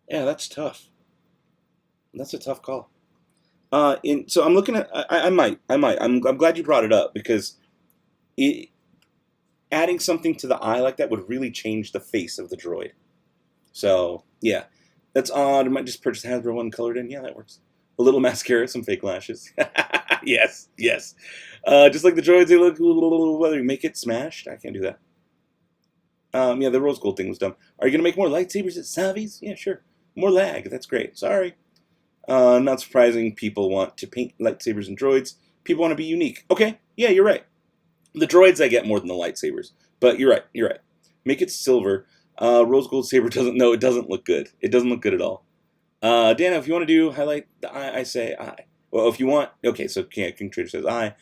Yeah, that's tough. That's a tough call. So I'm looking at. I might. I'm glad you brought it up because it adding something to the eye like that would really change the face of the droid. So, yeah. That's odd. I might just purchase a Hasbro one colored in. Yeah, that works. A little mascara, some fake lashes. Yes, yes. Just like the droids, they look a little, whether you make it smashed. I can't do that. Yeah, the rose gold thing was dumb. Are you going to make more lightsabers at Savi's? Yeah, sure. More lag. That's great. Sorry. Not surprising. People want to paint lightsabers and droids. People want to be unique. Okay, yeah, you're right. The droids I get more than the lightsabers. But you're right. You're right. Make it silver. Rose gold saber doesn't. No, it doesn't look good. It doesn't look good at all. Dana, if you want to do highlight the eye, I say eye. Well, if you want, okay. So King Trader says eye.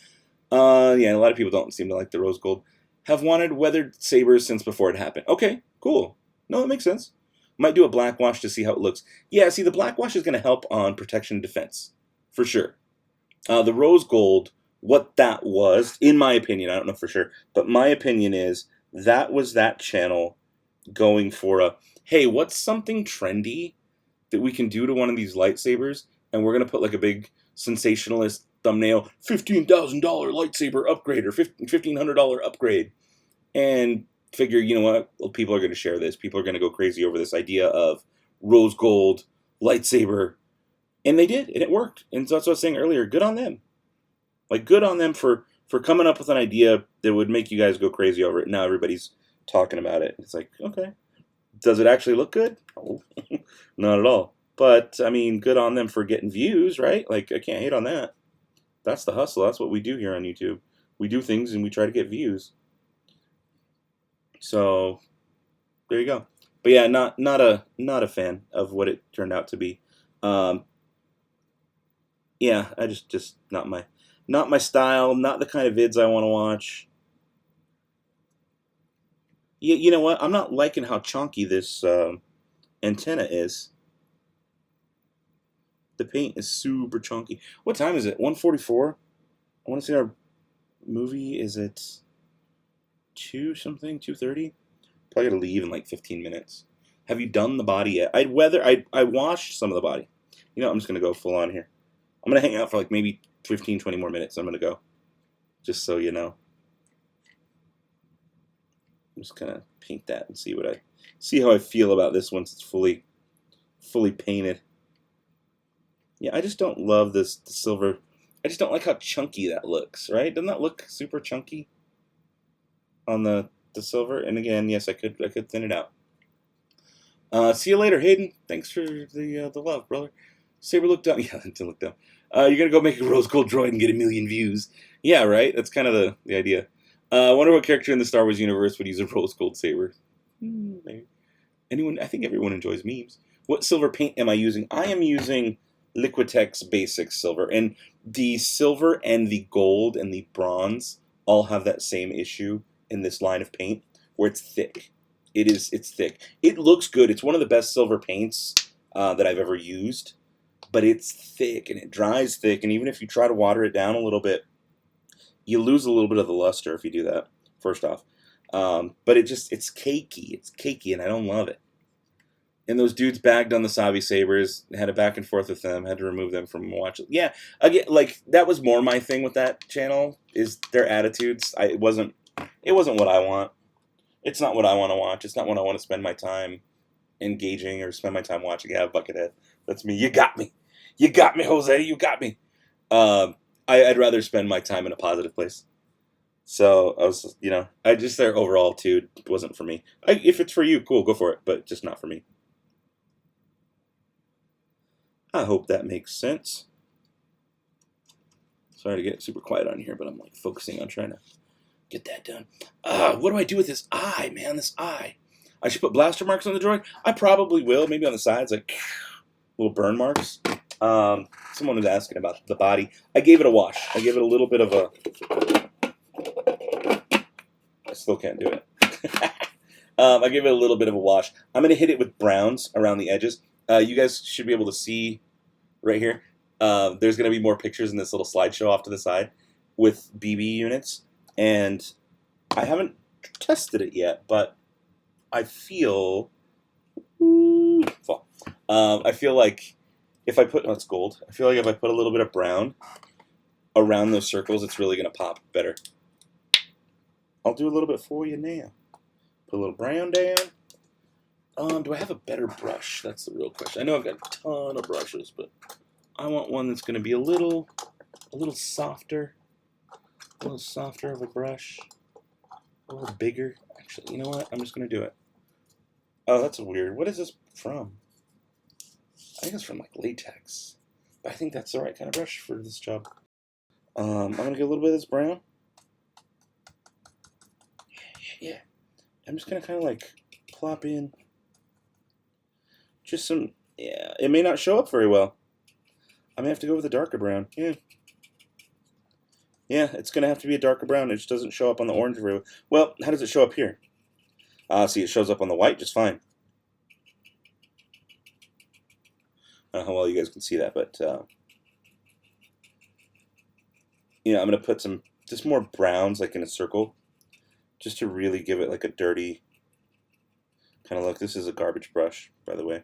Yeah, a lot of people don't seem to like the rose gold. Have wanted weathered sabers since before it happened. Okay, cool. No, that makes sense. Might do a black wash to see how it looks. Yeah, see, the black wash is going to help on protection and defense, for sure. The rose gold, what that was, in my opinion, I don't know for sure, but my opinion is that was that channel going for a, hey, what's something trendy that we can do to one of these lightsabers, and we're going to put like a big sensationalist thumbnail, $15,000 lightsaber upgrade or $1,500 upgrade, and figure, you know what, well, people are going to share this. People are going to go crazy over this idea of rose gold lightsaber, and they did, and it worked. And so that's what I was saying earlier. Good on them. Like, good on them for coming up with an idea that would make you guys go crazy over it. Now everybody's talking about it. It's like, okay. Does it actually look good? No, not at all. But, I mean, good on them for getting views, right? Like, I can't hate on that. That's the hustle. That's what we do here on YouTube. We do things and we try to get views. So, there you go. But yeah, not a fan of what it turned out to be. Yeah, I just not my style, not the kind of vids I want to watch. You know what? I'm not liking how chunky this antenna is. The paint is super chunky. What time is it? 1:44. I want to see our movie. Is it 2 something? 2:30? Probably gotta leave in like 15 minutes. Have you done the body yet? I washed some of the body. You know, I'm just gonna go full on here. I'm gonna hang out for like maybe 15, 20 more minutes. I'm gonna go. Just so you know. I'm just gonna paint that and see how I feel about this once it's fully painted. Yeah, I just don't love the silver. I just don't like how chunky that looks, right? Doesn't that look super chunky on the silver? And again, yes, I could thin it out. See you later, Hayden. Thanks for the love, brother. Saber looked down. Yeah, to look down. You're gonna go make a rose gold droid and get 1 million views. Yeah, right. That's kind of the idea. I wonder what character in the Star Wars universe would use a rose gold saber. Maybe. Anyone? I think everyone enjoys memes. What silver paint am I using? I am using Liquitex Basic Silver, and the silver and the gold and the bronze all have that same issue in this line of paint, where it's thick. It's thick. It looks good. It's one of the best silver paints that I've ever used, but it's thick and it dries thick, and even if you try to water it down a little bit, you lose a little bit of the luster if you do that, first off. But it's cakey. It's cakey, and I don't love it. And those dudes bagged on the Savi sabers, had a back and forth with them, had to remove them from watching. Yeah, again, like that was more my thing with that channel, is their attitudes. It wasn't what I want. It's not what I want to watch. It's not what I want to spend my time engaging or spend my time watching. Yeah, Buckethead. That's me. You got me. You got me, Jose. You got me. I'd rather spend my time in a positive place. So I was, I just their overall attitude wasn't for me. If it's for you, cool, go for it. But just not for me. I hope that makes sense. Sorry to get super quiet on here, but I'm like focusing on trying to get that done. What do I do with this eye, man? This eye. I should put blaster marks on the droid. I probably will. Maybe on the sides, like little burn marks. Someone was asking about the body. I gave it a wash. I gave it a little bit of a. I still can't do it. I gave it a little bit of a wash. I'm gonna hit it with browns around the edges. You guys should be able to see right here. There's going to be more pictures in this little slideshow off to the side with BB units. And I haven't tested it yet, but I feel... I feel like if I put... Oh, it's gold. I feel like if I put a little bit of brown around those circles, it's really going to pop better. I'll do a little bit for you now. Put a little brown down. Do I have a better brush? That's the real question. I know I've got a ton of brushes, but I want one that's going to be a little softer. A little softer of a brush. A little bigger. Actually, you know what? I'm just going to do it. Oh, that's weird. What is this from? I think it's from like latex. But I think that's the right kind of brush for this job. I'm going to get a little bit of this brown. Yeah. I'm just going to kind of like plop in just some, yeah, it may not show up very well. I may have to go with a darker brown. Yeah. Yeah, it's going to have to be a darker brown. It just doesn't show up on the orange very well. Well, how does it show up here? See, it shows up on the white just fine. I don't know how well you guys can see that, but, you know, I'm going to put some, just more browns, like in a circle, just to really give it like a dirty kind of look. This is a garbage brush, by the way.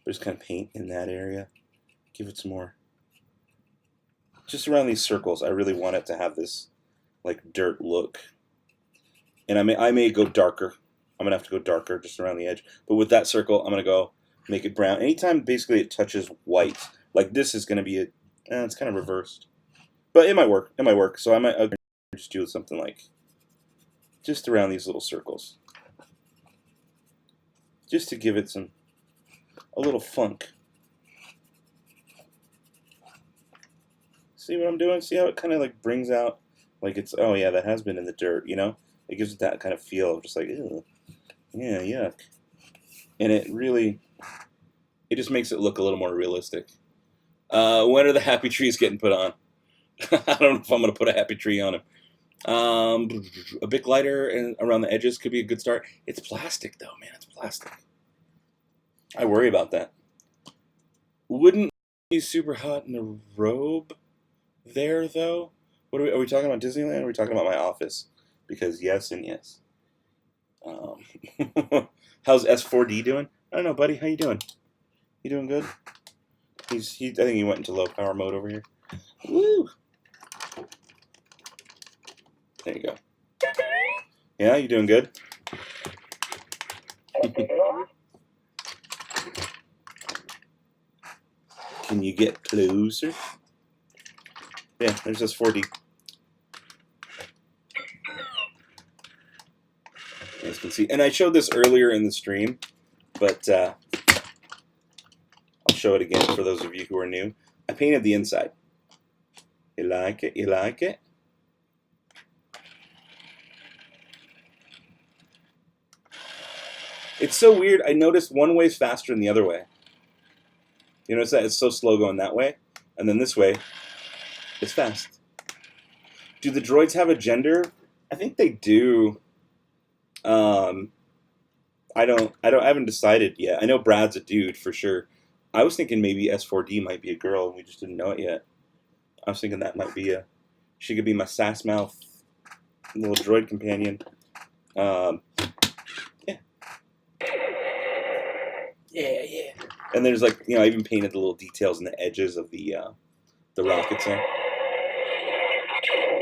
Just kind of paint in that area. Give it some more. Just around these circles, I really want it to have this like dirt look. And I may go darker. I'm gonna have to go darker just around the edge. But with that circle, I'm gonna go make it brown. Anytime basically it touches white, like this is gonna be it's kind of reversed. But it might work. It might work. So I'll just do something like just around these little circles. Just to give it a little funk. See what I'm doing? See how it kind of like brings out, like it's, oh yeah, that has been in the dirt, you know? It gives it that kind of feel of just like, ew, yeah, yuck. And it just makes it look a little more realistic. When are the happy trees getting put on? I don't know if I'm going to put a happy tree on him. A bit lighter and around the edges could be a good start. It's plastic though, man, it's plastic. I worry about that. Wouldn't be super hot in a robe there, though? What are we talking about Disneyland, or are we talking about my office? Because yes and yes. How's S4D doing? I don't know, buddy. How you doing? You doing good? I think he went into low power mode over here. Woo! There you go. Yeah, you doing good? Can you get closer? Yeah, there's this 4D. As you can see, and I showed this earlier in the stream, but I'll show it again for those of you who are new. I painted the inside. You like it? You like it? It's so weird. I noticed one way's faster than the other way. You notice that? It's so slow going that way, and then this way, it's fast. Do the droids have a gender? I think they do. I haven't decided yet. I know Brad's a dude for sure. I was thinking maybe S4D might be a girl, and we just didn't know it yet. I was thinking that might be she could be my sass mouth little droid companion. Yeah. Yeah. And there's like, you know, I even painted the little details in the edges of the rockets there.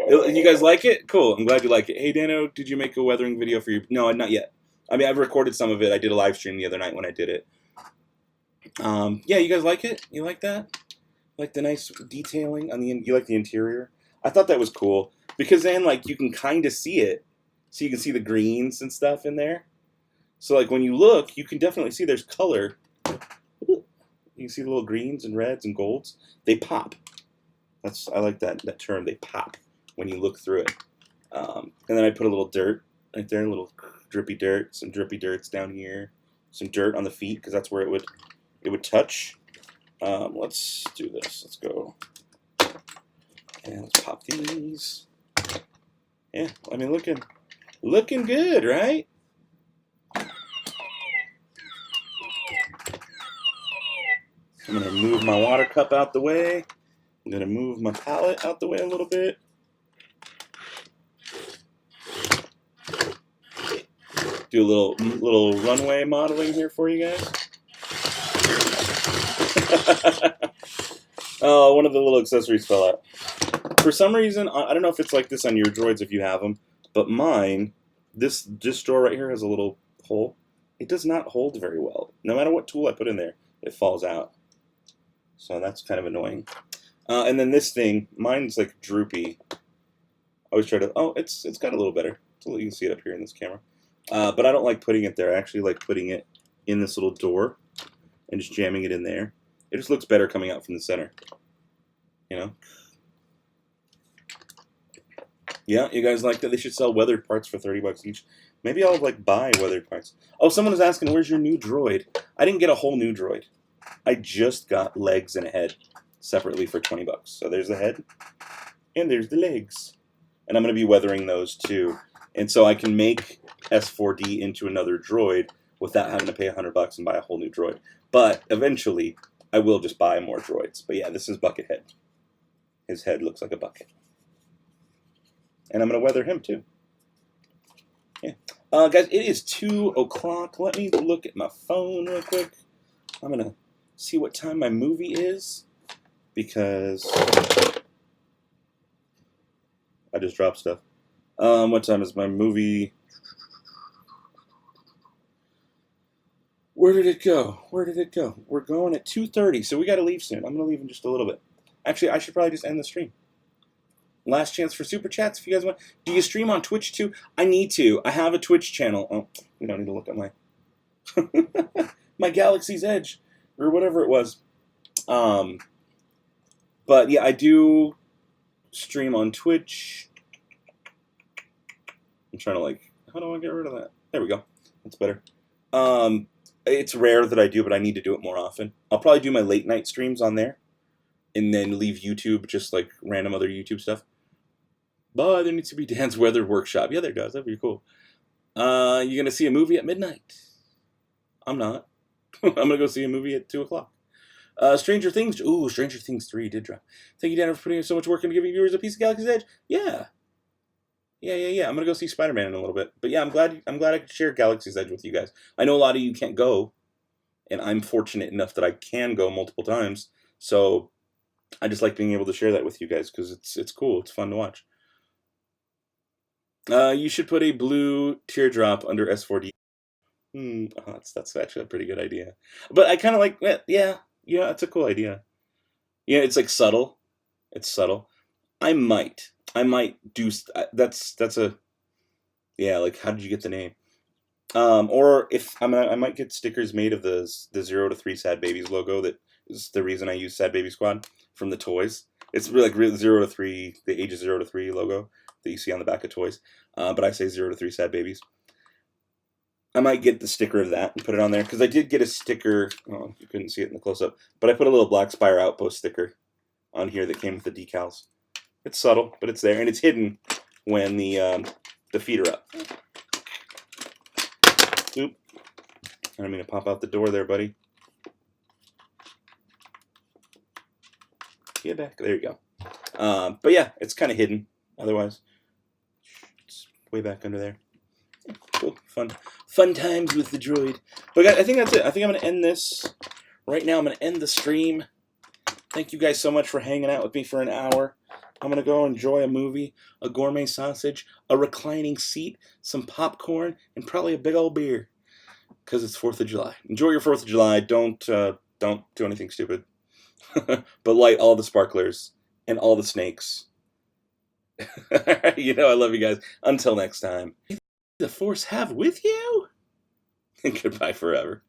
You guys like it? Cool. I'm glad you like it. Hey, Dano, did you make a weathering video for your... No, not yet. I mean, I've recorded some of it. I did a live stream the other night when I did it. Yeah, you guys like it? You like that? Like the nice detailing on the... You like the interior? I thought that was cool. Because then, like, you can kind of see it. So you can see the greens and stuff in there. So, like, when you look, you can definitely see there's color. You can see the little greens and reds and golds. They pop. I like that term. They pop when you look through it. And then I put a little dirt right there, a little drippy dirt, some drippy dirts down here, some dirt on the feet because that's where it would touch. Let's do this. Let's go. And let's pop these. Yeah, I mean, looking good, right? I'm going to move my water cup out the way. I'm going to move my palette out the way a little bit. Do a little runway modeling here for you guys. Oh, one of the little accessories fell out. For some reason, I don't know if it's like this on your droids if you have them, but mine, this drawer right here has a little hole. It does not hold very well. No matter what tool I put in there, it falls out. So that's kind of annoying. And then this thing, mine's like droopy. I always try to, oh, it's got a little better. So you can see it up here in this camera. But I don't like putting it there. I actually like putting it in this little door and just jamming it in there. It just looks better coming out from the center. You know? Yeah, you guys like that? They should sell weathered parts for 30 bucks each. Maybe I'll like buy weathered parts. Oh, someone was asking, where's your new droid? I didn't get a whole new droid. I just got legs and a head separately for 20 bucks. So there's the head and there's the legs. And I'm going to be weathering those too. And so I can make S4D into another droid without having to pay 100 bucks and buy a whole new droid. But eventually, I will just buy more droids. But yeah, this is Buckethead. His head looks like a bucket. And I'm going to weather him too. Yeah. Guys, it is 2 o'clock. Let me look at my phone real quick. I'm going to see what time my movie is. Because I just dropped stuff. What time is my movie? Where did it go? Where did it go? We're going at 2:30, so we got to leave soon. I'm going to leave in just a little bit. Actually, I should probably just end the stream. Last chance for super chats if you guys want. Do you stream on Twitch too? I need to. I have a Twitch channel. Oh, we don't need to look at my my Galaxy's Edge or whatever it was. But yeah, I do stream on Twitch. I'm trying to like, how do I get rid of that? There we go. That's better. It's rare that I do, but I need to do it more often. I'll probably do my late night streams on there and then leave YouTube, just like random other YouTube stuff. But there needs to be Dan's weather workshop. Yeah, there does. That'd be cool. You're going to see a movie at midnight. I'm not. I'm going to go see a movie at 2 o'clock. Stranger Things. Ooh, Stranger Things 3 did drop. Thank you, Dan, for putting in so much work into giving viewers a piece of Galaxy's Edge. Yeah. Yeah. I'm gonna go see Spider-Man in a little bit. But yeah, I'm glad I could share Galaxy's Edge with you guys. I know a lot of you can't go, and I'm fortunate enough that I can go multiple times. So I just like being able to share that with you guys because it's cool. It's fun to watch. You should put a blue teardrop under S4D. That's actually a pretty good idea. But I kind of like, yeah, it's a cool idea. Yeah, it's like subtle. It's subtle. I might do that's a like, how did you get the name? Or if I might get stickers made of the 0 to 3 Sad Babies logo. That is the reason I use Sad Baby Squad from the toys. It's really like 0 to 3, the ages 0 to 3 logo that you see on the back of toys. But I say 0 to 3 Sad Babies. I might get the sticker of that and put it on there because I did get a sticker. Oh, you couldn't see it in the close up, but I put a little Black Spire Outpost sticker on here that came with the decals. It's subtle, but it's there, and it's hidden when the feet are up. Oop. I don't mean to pop out the door there, buddy. Get back. There you go. But yeah, it's kind of hidden. Otherwise, it's way back under there. Cool. Fun times with the droid. But guys, I think that's it. I think I'm going to end this right now. I'm going to end the stream. Thank you guys so much for hanging out with me for an hour. I'm going to go enjoy a movie, a gourmet sausage, a reclining seat, some popcorn, and probably a big old beer. Because it's 4th of July. Enjoy your 4th of July. Don't do anything stupid. But light all the sparklers and all the snakes. I love you guys. Until next time. The Force have with you. And goodbye forever.